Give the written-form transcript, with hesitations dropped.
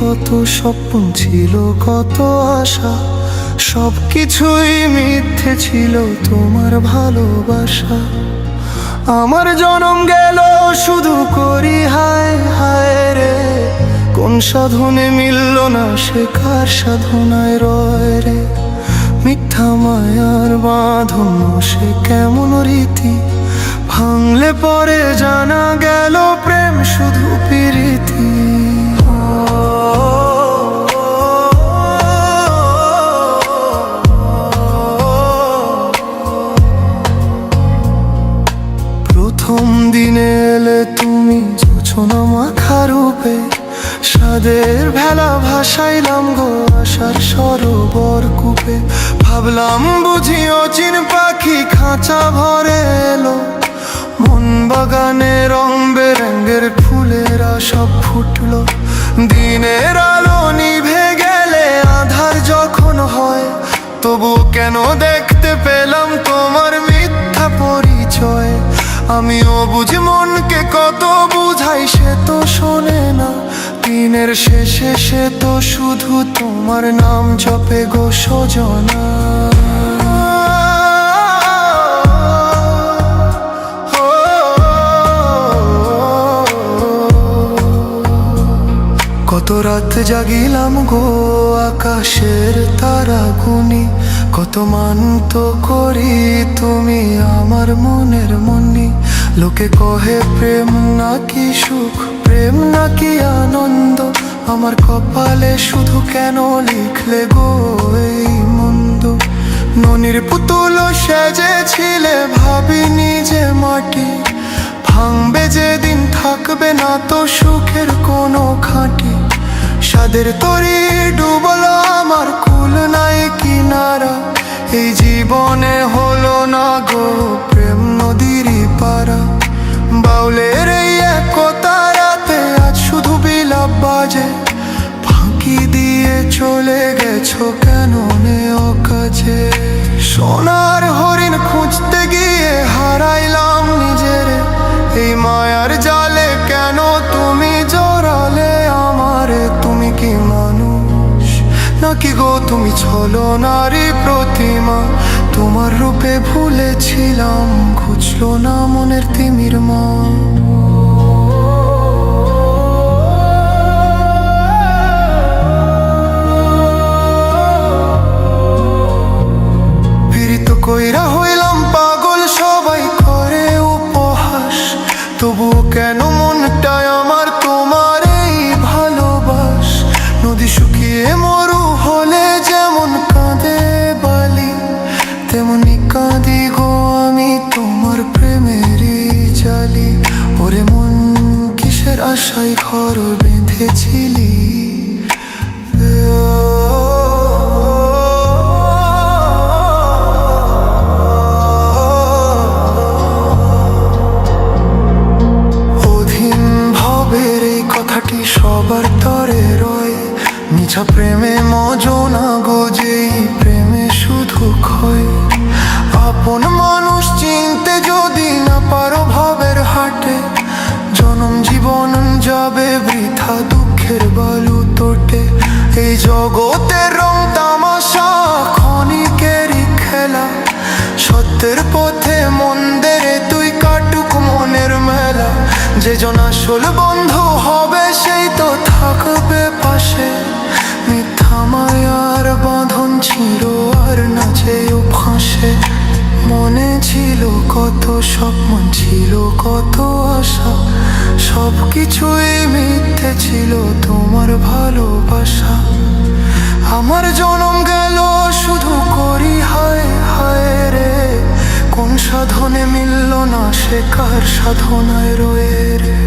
কত স্বপ্ন ছিল, কত আশা, সবকিছুই মিথ্যে ছিল তোমার ভালোবাসা। আমার জনম গেল শুধু করি হায় হায় রে, কোন সাধনে মিলল না সে কার সাধনায় রয় রে। মিথ্যা মায়ার বাঁধন সে কেমন রীতি, ভাঙলে পরে জানা গেল প্রেম শুধু প্রীতি। প্রথম দিনে এলে তুমি জোছনা মাখা রূপে, সাদের ভেলা ভাসাইলাম গো আশার সরোবর কূপে। ভাবলাম বুঝি অচিন পাখি খাঁচা ভরে এলো, মন বাগানে রং বেরঙের ফুলেরা সব ফুটলো। দিনের আলো নিভে গেলে আধার যখন হয়, তবু কেন দেখতে পেলাম তোমার মিথ্যা পরিচয়। আমিও বুঝি মনকে কত বুঝাই, সে তো শোনে না। দিনের শেষে সে তো শুধু তোমার নাম জপে গো সজনা। কত রাত জাগিলাম গো আকাশের তারা গুনি, কত মানত করি তুমি আমার মনের মনি। লোকে কহে প্রেম নাকি সুখ, প্রেম নাকি আনন্দ, আমার কপালে শুধু কেন লিখলে গো এই মন্দ। ননির পুতুল সেজেছিলে ভাবিনি যে মাটি, ভাঙবে যেদিন থাকবে না তো সুখের কোনো খাঁটি। সাদের তরি ডুবলো আমার কুল নাই কিনারা, এই জীবনে হলো না গো প্রেম নদীরই পারা। বাউলের এই একতা রাতে আজ শুধু বিলাপ বাজে, ফাঁকি দিয়ে চলে গেছো কেন নেও কাজে। সোনার হরিণ খুঁজতে গিয়ে হারাইলাম নিজেরে, এই মায়ার জালে কেন তুমি জড়ালে আমারে। তুমি কি মানুষ নাকি গো তুমি ছলনারই প্রতিমা, তোমার রূপে ভুলেছিলাম ঘুচলো না মনের তিমির মা। পীড়িত কইরা হইলাম পাগল সবাই করে উপহাস, তবুও কেন মনটায় আমার তোমার এই ভালোবাস। নদী শুকিয়ে মরু হলে যেমন কাঁদে বালি, তেমনি কাঁদি গো আমি তোমার প্রেমেরই জালি। ওরে মন কিসের আশায় ঘর বেঁধেছিলি, অধীন ভবের এই কথাটি সবার তরে রয়। মিছা প্রেমে মজনা গো যেই প্রেমে শুধু ক্ষয়। আপন মানুষ চিনতে যদি না পারো ভাবের হাটে, জনম জীবন যাবে বৃথা দুঃখের বালু তোটে। এই জগতের রং তামাশা ক্ষণিকেরই খেলা, সত্যের পথে মন্দের তুই কাটুক মনের মেলা। যে জন আসল বন্ধু হবে সেই তো থাকবে পাশে, মিথ্যা মায়ার বাঁধন ছিল আর না যেও ফাঁসে। মনে ছিল কত স্বপ্ন ছিল কত আশা, সবকিছুই মিথ্যে ছিল তোমার ভালোবাসা। আমার জনম গেল শুধু করি হায় হায় রে, কোন সাধনে মিলল না সে কার সাধনায় রয়ে রে।